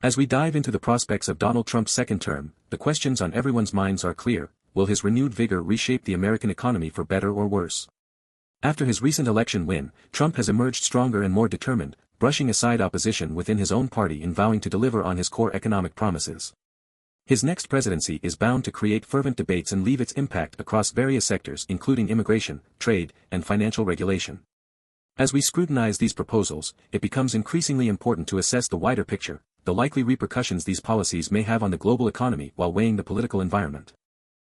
As we dive into the prospects of Donald Trump's second term, the questions on everyone's minds are clear: will his renewed vigor reshape the American economy for better or worse? After his recent election win, Trump has emerged stronger and more determined, brushing aside opposition within his own party and vowing to deliver on his core economic promises. His next presidency is bound to create fervent debates and leave its impact across various sectors including immigration, trade, and financial regulation. As we scrutinize these proposals, it becomes increasingly important to assess the wider picture, the likely repercussions these policies may have on the global economy while weighing the political environment.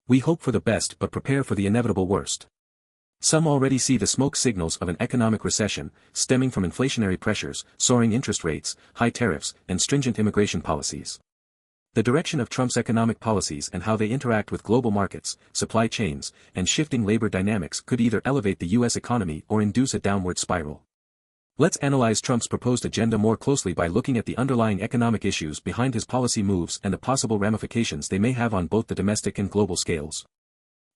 We hope for the best but prepare for the inevitable worst. Some already see the smoke signals of an economic recession, stemming from inflationary pressures, soaring interest rates, high tariffs, and stringent immigration policies. The direction of Trump's economic policies and how they interact with global markets, supply chains, and shifting labor dynamics could either elevate the U.S. economy or induce a downward spiral. Let's analyze Trump's proposed agenda more closely by looking at the underlying economic issues behind his policy moves and the possible ramifications they may have on both the domestic and global scales.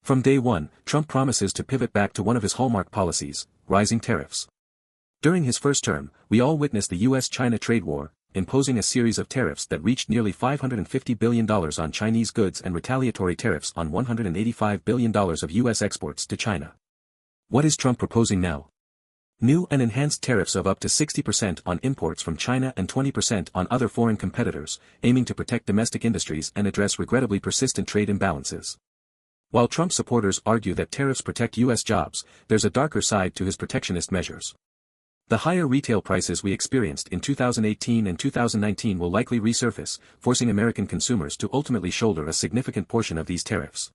From day one, Trump promises to pivot back to one of his hallmark policies: rising tariffs. During his first term, we all witnessed the U.S.-China trade war, imposing a series of tariffs that reached nearly $550 billion on Chinese goods and retaliatory tariffs on $185 billion of U.S. exports to China. What is Trump proposing now? New and enhanced tariffs of up to 60% on imports from China and 20% on other foreign competitors, aiming to protect domestic industries and address regrettably persistent trade imbalances. While Trump supporters argue that tariffs protect U.S. jobs, there's a darker side to his protectionist measures. The higher retail prices we experienced in 2018 and 2019 will likely resurface, forcing American consumers to ultimately shoulder a significant portion of these tariffs.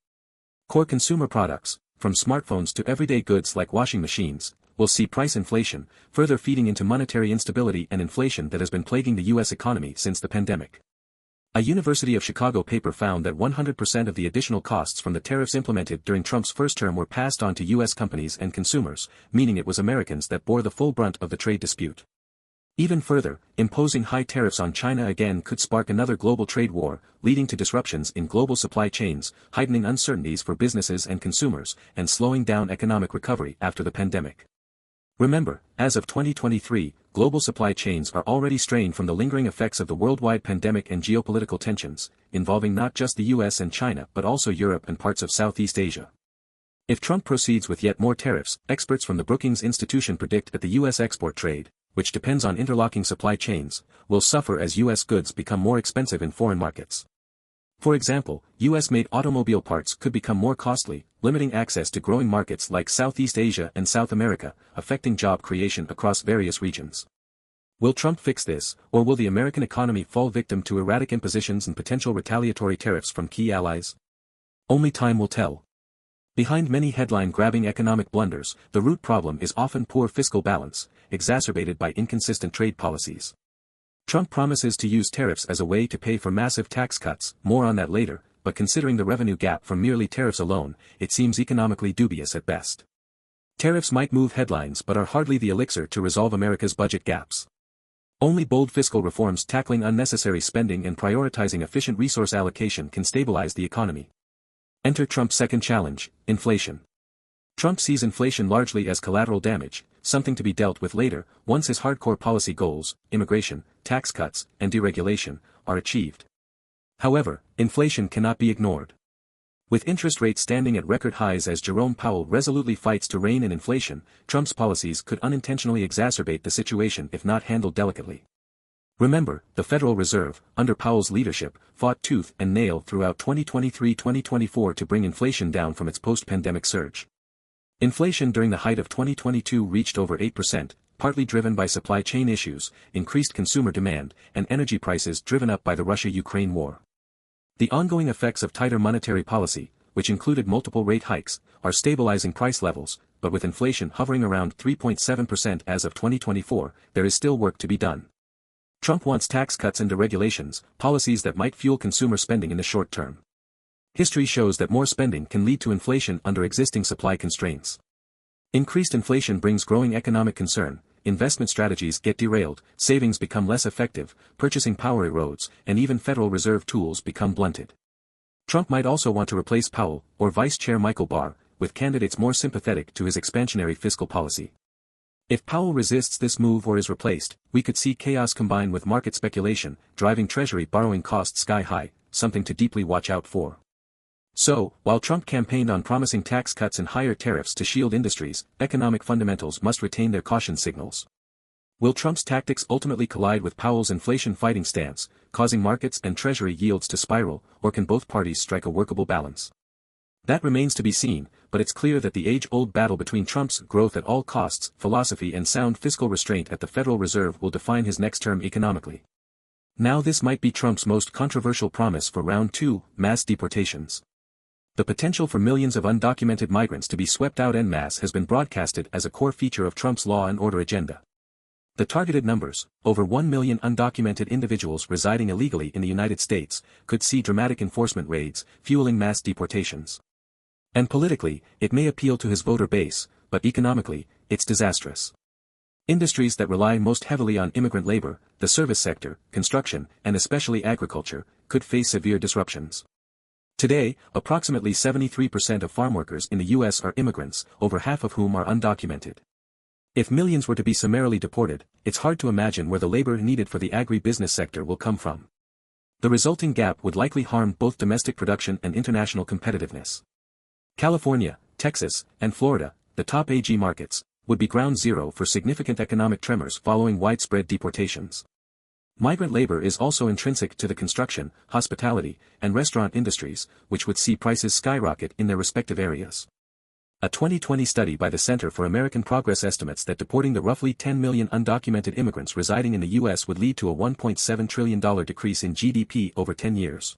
Core consumer products, from smartphones to everyday goods like washing machines, will see price inflation, further feeding into monetary instability and inflation that has been plaguing the U.S. economy since the pandemic. A University of Chicago paper found that 100% of the additional costs from the tariffs implemented during Trump's first term were passed on to U.S. companies and consumers, meaning it was Americans that bore the full brunt of the trade dispute. Even further, imposing high tariffs on China again could spark another global trade war, leading to disruptions in global supply chains, heightening uncertainties for businesses and consumers, and slowing down economic recovery after the pandemic. Remember, as of 2023, global supply chains are already strained from the lingering effects of the worldwide pandemic and geopolitical tensions, involving not just the US and China but also Europe and parts of Southeast Asia. If Trump proceeds with yet more tariffs, experts from the Brookings Institution predict that the US export trade, which depends on interlocking supply chains, will suffer as US goods become more expensive in foreign markets. For example, US-made automobile parts could become more costly, limiting access to growing markets like Southeast Asia and South America, affecting job creation across various regions. Will Trump fix this, or will the American economy fall victim to erratic impositions and potential retaliatory tariffs from key allies? Only time will tell. Behind many headline-grabbing economic blunders, the root problem is often poor fiscal balance, exacerbated by inconsistent trade policies. Trump promises to use tariffs as a way to pay for massive tax cuts, more on that later, but considering the revenue gap from merely tariffs alone, it seems economically dubious at best. Tariffs might move headlines but are hardly the elixir to resolve America's budget gaps. Only bold fiscal reforms tackling unnecessary spending and prioritizing efficient resource allocation can stabilize the economy. Enter Trump's second challenge: inflation. Trump sees inflation largely as collateral damage, something to be dealt with later, once his hardcore policy goals, immigration, tax cuts, and deregulation, are achieved. However, inflation cannot be ignored. With interest rates standing at record highs as Jerome Powell resolutely fights to rein in inflation, Trump's policies could unintentionally exacerbate the situation if not handled delicately. Remember, the Federal Reserve, under Powell's leadership, fought tooth and nail throughout 2023-2024 to bring inflation down from its post-pandemic surge. Inflation during the height of 2022 reached over 8%, partly driven by supply chain issues, increased consumer demand, and energy prices driven up by the Russia-Ukraine war. The ongoing effects of tighter monetary policy, which included multiple rate hikes, are stabilizing price levels, but with inflation hovering around 3.7% as of 2024, there is still work to be done. Trump wants tax cuts and deregulations, policies that might fuel consumer spending in the short term. History shows that more spending can lead to inflation under existing supply constraints. Increased inflation brings growing economic concern, investment strategies get derailed, savings become less effective, purchasing power erodes, and even Federal Reserve tools become blunted. Trump might also want to replace Powell, or Vice Chair Michael Barr, with candidates more sympathetic to his expansionary fiscal policy. If Powell resists this move or is replaced, we could see chaos combined with market speculation, driving Treasury borrowing costs sky high, something to deeply watch out for. So, while Trump campaigned on promising tax cuts and higher tariffs to shield industries, economic fundamentals must retain their caution signals. Will Trump's tactics ultimately collide with Powell's inflation-fighting stance, causing markets and Treasury yields to spiral, or can both parties strike a workable balance? That remains to be seen, but it's clear that the age-old battle between Trump's growth at all costs philosophy and sound fiscal restraint at the Federal Reserve will define his next term economically. Now this might be Trump's most controversial promise for round 2, mass deportations. The potential for millions of undocumented migrants to be swept out en masse has been broadcasted as a core feature of Trump's law and order agenda. The targeted numbers, over 1 million undocumented individuals residing illegally in the United States, could see dramatic enforcement raids, fueling mass deportations. And politically, it may appeal to his voter base, but economically, it's disastrous. Industries that rely most heavily on immigrant labor, the service sector, construction, and especially agriculture, could face severe disruptions. Today, approximately 73% of farm workers in the U.S. are immigrants, over half of whom are undocumented. If millions were to be summarily deported, it's hard to imagine where the labor needed for the agribusiness sector will come from. The resulting gap would likely harm both domestic production and international competitiveness. California, Texas, and Florida, the top AG markets, would be ground zero for significant economic tremors following widespread deportations. Migrant labor is also intrinsic to the construction, hospitality, and restaurant industries, which would see prices skyrocket in their respective areas. A 2020 study by the Center for American Progress estimates that deporting the roughly 10 million undocumented immigrants residing in the U.S. would lead to a $1.7 trillion decrease in GDP over 10 years.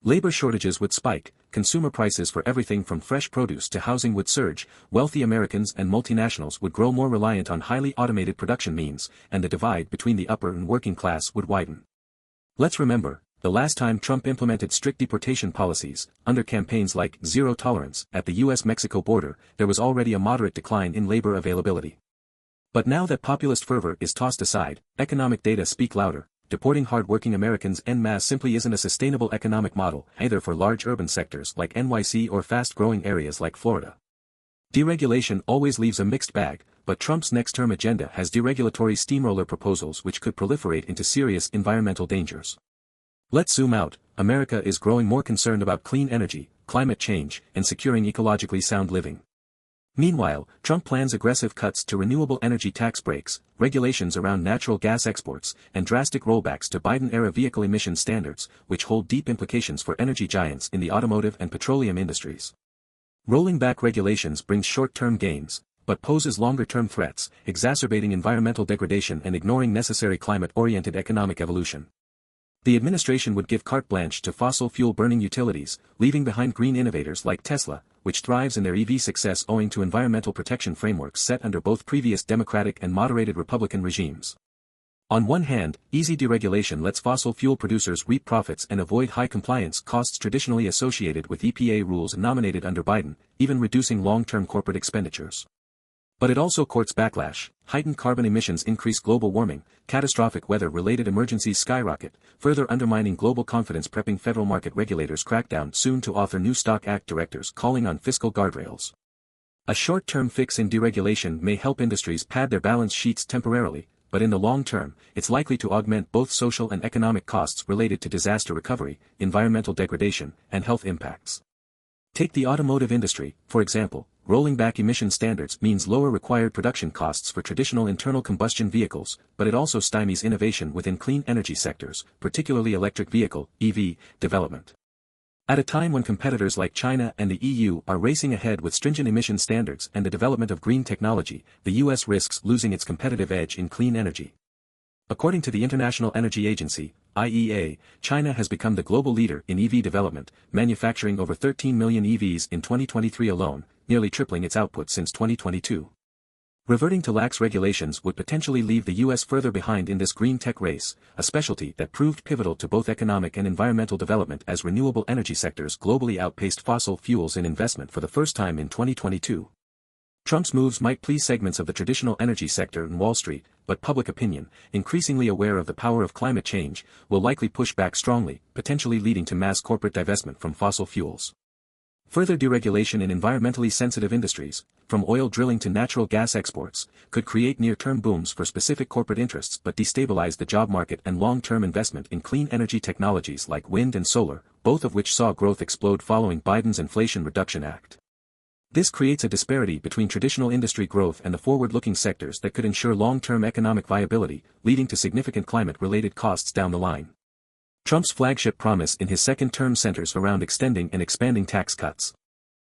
Labor shortages would spike, consumer prices for everything from fresh produce to housing would surge, wealthy Americans and multinationals would grow more reliant on highly automated production means, and the divide between the upper and working class would widen. Let's remember, the last time Trump implemented strict deportation policies, under campaigns like zero tolerance at the U.S.-Mexico border, there was already a moderate decline in labor availability. But now that populist fervor is tossed aside, economic data speak louder. Deporting hard-working Americans en masse simply isn't a sustainable economic model, either for large urban sectors like NYC or fast-growing areas like Florida. Deregulation always leaves a mixed bag, but Trump's next-term agenda has deregulatory steamroller proposals which could proliferate into serious environmental dangers. Let's zoom out. America is growing more concerned about clean energy, climate change, and securing ecologically sound living. Meanwhile, Trump plans aggressive cuts to renewable energy tax breaks, regulations around natural gas exports, and drastic rollbacks to Biden-era vehicle emission standards, which hold deep implications for energy giants in the automotive and petroleum industries. Rolling back regulations brings short-term gains, but poses longer-term threats, exacerbating environmental degradation and ignoring necessary climate-oriented economic evolution. The administration would give carte blanche to fossil fuel-burning utilities, leaving behind green innovators like Tesla, which thrives in their EV success owing to environmental protection frameworks set under both previous Democratic and moderated Republican regimes. On one hand, easy deregulation lets fossil fuel producers reap profits and avoid high compliance costs traditionally associated with EPA rules nominated under Biden, even reducing long-term corporate expenditures. But it also courts backlash. Heightened carbon emissions increase global warming, catastrophic weather-related emergencies skyrocket, further undermining global confidence, prepping federal market regulators crackdown soon to author new Stock Act directors calling on fiscal guardrails. A short-term fix in deregulation may help industries pad their balance sheets temporarily, but in the long term, it's likely to augment both social and economic costs related to disaster recovery, environmental degradation, and health impacts. Take the automotive industry, for example. Rolling back emission standards means lower required production costs for traditional internal combustion vehicles, but it also stymies innovation within clean energy sectors, particularly electric vehicle, EV, development. At a time when competitors like China and the EU are racing ahead with stringent emission standards and the development of green technology, the US risks losing its competitive edge in clean energy. According to the International Energy Agency, IEA, China has become the global leader in EV development, manufacturing over 13 million EVs in 2023 alone, nearly tripling its output since 2022. Reverting to lax regulations would potentially leave the US further behind in this green tech race, a specialty that proved pivotal to both economic and environmental development as renewable energy sectors globally outpaced fossil fuels in investment for the first time in 2022. Trump's moves might please segments of the traditional energy sector and Wall Street, but public opinion, increasingly aware of the power of climate change, will likely push back strongly, potentially leading to mass corporate divestment from fossil fuels. Further deregulation in environmentally sensitive industries, from oil drilling to natural gas exports, could create near-term booms for specific corporate interests but destabilize the job market and long-term investment in clean energy technologies like wind and solar, both of which saw growth explode following Biden's Inflation Reduction Act. This creates a disparity between traditional industry growth and the forward-looking sectors that could ensure long-term economic viability, leading to significant climate-related costs down the line. Trump's flagship promise in his second term centers around extending and expanding tax cuts.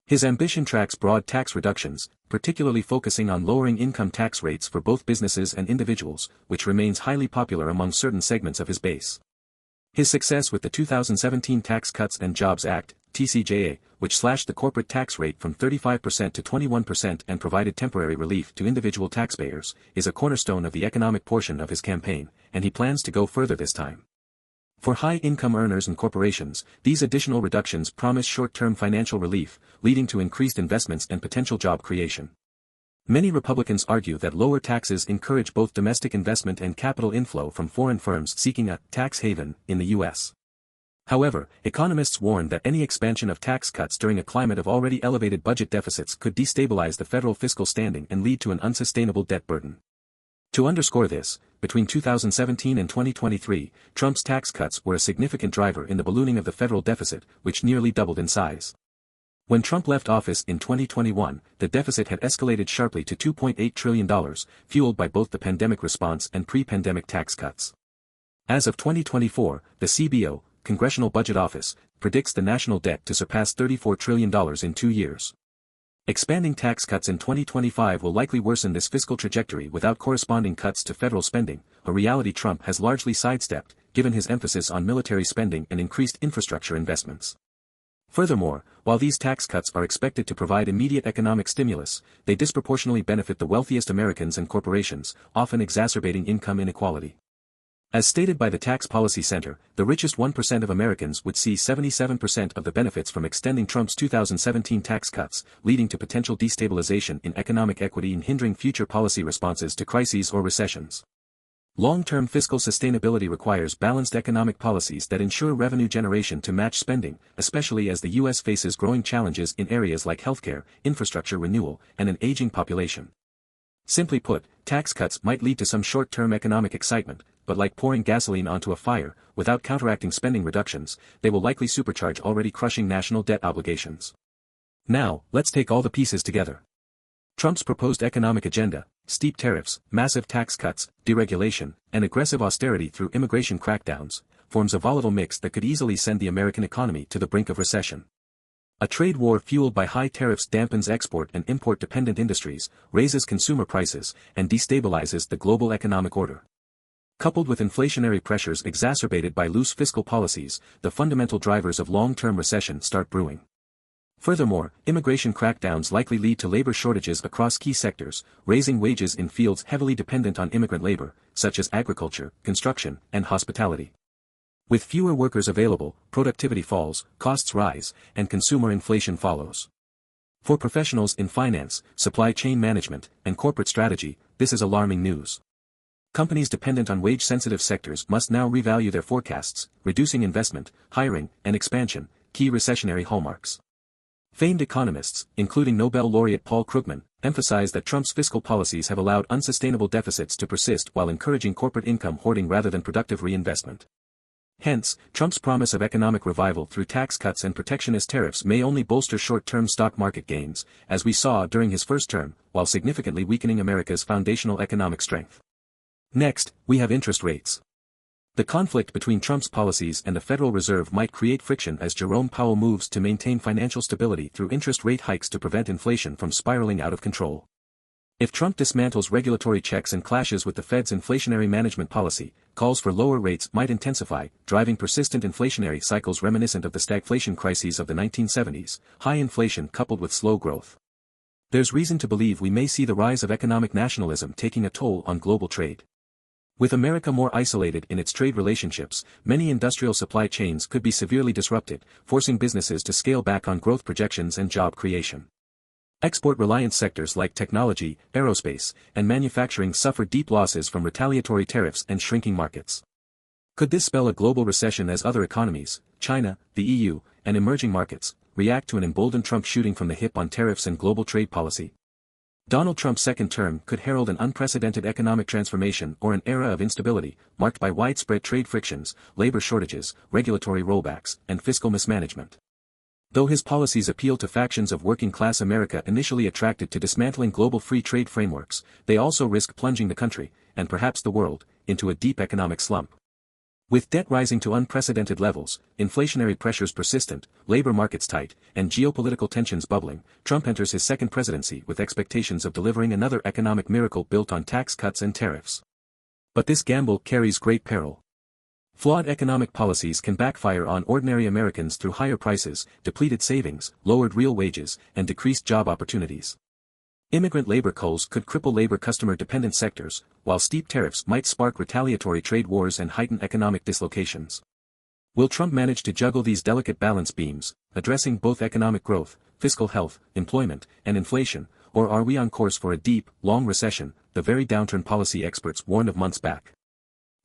His ambition tracks broad tax reductions, particularly focusing on lowering income tax rates for both businesses and individuals, which remains highly popular among certain segments of his base. His success with the 2017 Tax Cuts and Jobs Act, TCJA, which slashed the corporate tax rate from 35% to 21% and provided temporary relief to individual taxpayers, is a cornerstone of the economic portion of his campaign, and he plans to go further this time. For high-income earners and corporations, these additional reductions promise short-term financial relief, leading to increased investments and potential job creation. Many Republicans argue that lower taxes encourage both domestic investment and capital inflow from foreign firms seeking a tax haven in the U.S. However, economists warn that any expansion of tax cuts during a climate of already elevated budget deficits could destabilize the federal fiscal standing and lead to an unsustainable debt burden. To underscore this, between 2017 and 2023, Trump's tax cuts were a significant driver in the ballooning of the federal deficit, which nearly doubled in size. When Trump left office in 2021, the deficit had escalated sharply to $2.8 trillion, fueled by both the pandemic response and pre-pandemic tax cuts. As of 2024, the CBO, Congressional Budget Office, predicts the national debt to surpass $34 trillion in 2 years. Expanding tax cuts in 2025 will likely worsen this fiscal trajectory without corresponding cuts to federal spending, a reality Trump has largely sidestepped, given his emphasis on military spending and increased infrastructure investments. Furthermore, while these tax cuts are expected to provide immediate economic stimulus, they disproportionately benefit the wealthiest Americans and corporations, often exacerbating income inequality. As stated by the Tax Policy Center, the richest 1% of Americans would see 77% of the benefits from extending Trump's 2017 tax cuts, leading to potential destabilization in economic equity and hindering future policy responses to crises or recessions. Long-term fiscal sustainability requires balanced economic policies that ensure revenue generation to match spending, especially as the U.S. faces growing challenges in areas like healthcare, infrastructure renewal, and an aging population. Simply put, tax cuts might lead to some short-term economic excitement, but like pouring gasoline onto a fire, without counteracting spending reductions, they will likely supercharge already crushing national debt obligations. Now, let's take all the pieces together. Trump's proposed economic agenda, steep tariffs, massive tax cuts, deregulation, and aggressive austerity through immigration crackdowns, forms a volatile mix that could easily send the American economy to the brink of recession. A trade war fueled by high tariffs dampens export and import-dependent industries, raises consumer prices, and destabilizes the global economic order. Coupled with inflationary pressures exacerbated by loose fiscal policies, the fundamental drivers of long-term recession start brewing. Furthermore, immigration crackdowns likely lead to labor shortages across key sectors, raising wages in fields heavily dependent on immigrant labor, such as agriculture, construction, and hospitality. With fewer workers available, productivity falls, costs rise, and consumer inflation follows. For professionals in finance, supply chain management, and corporate strategy, this is alarming news. Companies dependent on wage-sensitive sectors must now revalue their forecasts, reducing investment, hiring, and expansion, key recessionary hallmarks. Famed economists, including Nobel laureate Paul Krugman, emphasize that Trump's fiscal policies have allowed unsustainable deficits to persist while encouraging corporate income hoarding rather than productive reinvestment. Hence, Trump's promise of economic revival through tax cuts and protectionist tariffs may only bolster short-term stock market gains, as we saw during his first term, while significantly weakening America's foundational economic strength. Next, we have interest rates. The conflict between Trump's policies and the Federal Reserve might create friction as Jerome Powell moves to maintain financial stability through interest rate hikes to prevent inflation from spiraling out of control. If Trump dismantles regulatory checks and clashes with the Fed's inflationary management policy, calls for lower rates might intensify, driving persistent inflationary cycles reminiscent of the stagflation crises of the 1970s, high inflation coupled with slow growth. There's reason to believe we may see the rise of economic nationalism taking a toll on global trade. With America more isolated in its trade relationships, many industrial supply chains could be severely disrupted, forcing businesses to scale back on growth projections and job creation. Export-reliant sectors like technology, aerospace, and manufacturing suffer deep losses from retaliatory tariffs and shrinking markets. Could this spell a global recession as other economies, China, the EU, and emerging markets, react to an emboldened Trump shooting from the hip on tariffs and global trade policy? Donald Trump's second term could herald an unprecedented economic transformation or an era of instability, marked by widespread trade frictions, labor shortages, regulatory rollbacks, and fiscal mismanagement. Though his policies appeal to factions of working-class America initially attracted to dismantling global free trade frameworks, they also risk plunging the country, and perhaps the world, into a deep economic slump. With debt rising to unprecedented levels, inflationary pressures persistent, labor markets tight, and geopolitical tensions bubbling, Trump enters his second presidency with expectations of delivering another economic miracle built on tax cuts and tariffs. But this gamble carries great peril. Flawed economic policies can backfire on ordinary Americans through higher prices, depleted savings, lowered real wages, and decreased job opportunities. Immigrant labor culls could cripple labor customer-dependent sectors, while steep tariffs might spark retaliatory trade wars and heighten economic dislocations. Will Trump manage to juggle these delicate balance beams, addressing both economic growth, fiscal health, employment, and inflation, or are we on course for a deep, long recession, the very downturn policy experts warned of months back?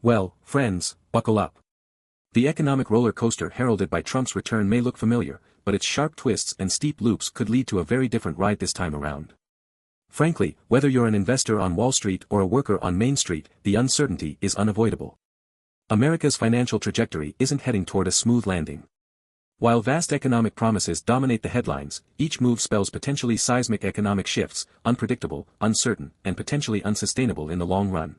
Well, friends, buckle up. The economic roller coaster heralded by Trump's return may look familiar, but its sharp twists and steep loops could lead to a very different ride this time around. Frankly, whether you're an investor on Wall Street or a worker on Main Street, the uncertainty is unavoidable. America's financial trajectory isn't heading toward a smooth landing. While vast economic promises dominate the headlines, each move spells potentially seismic economic shifts, unpredictable, uncertain, and potentially unsustainable in the long run.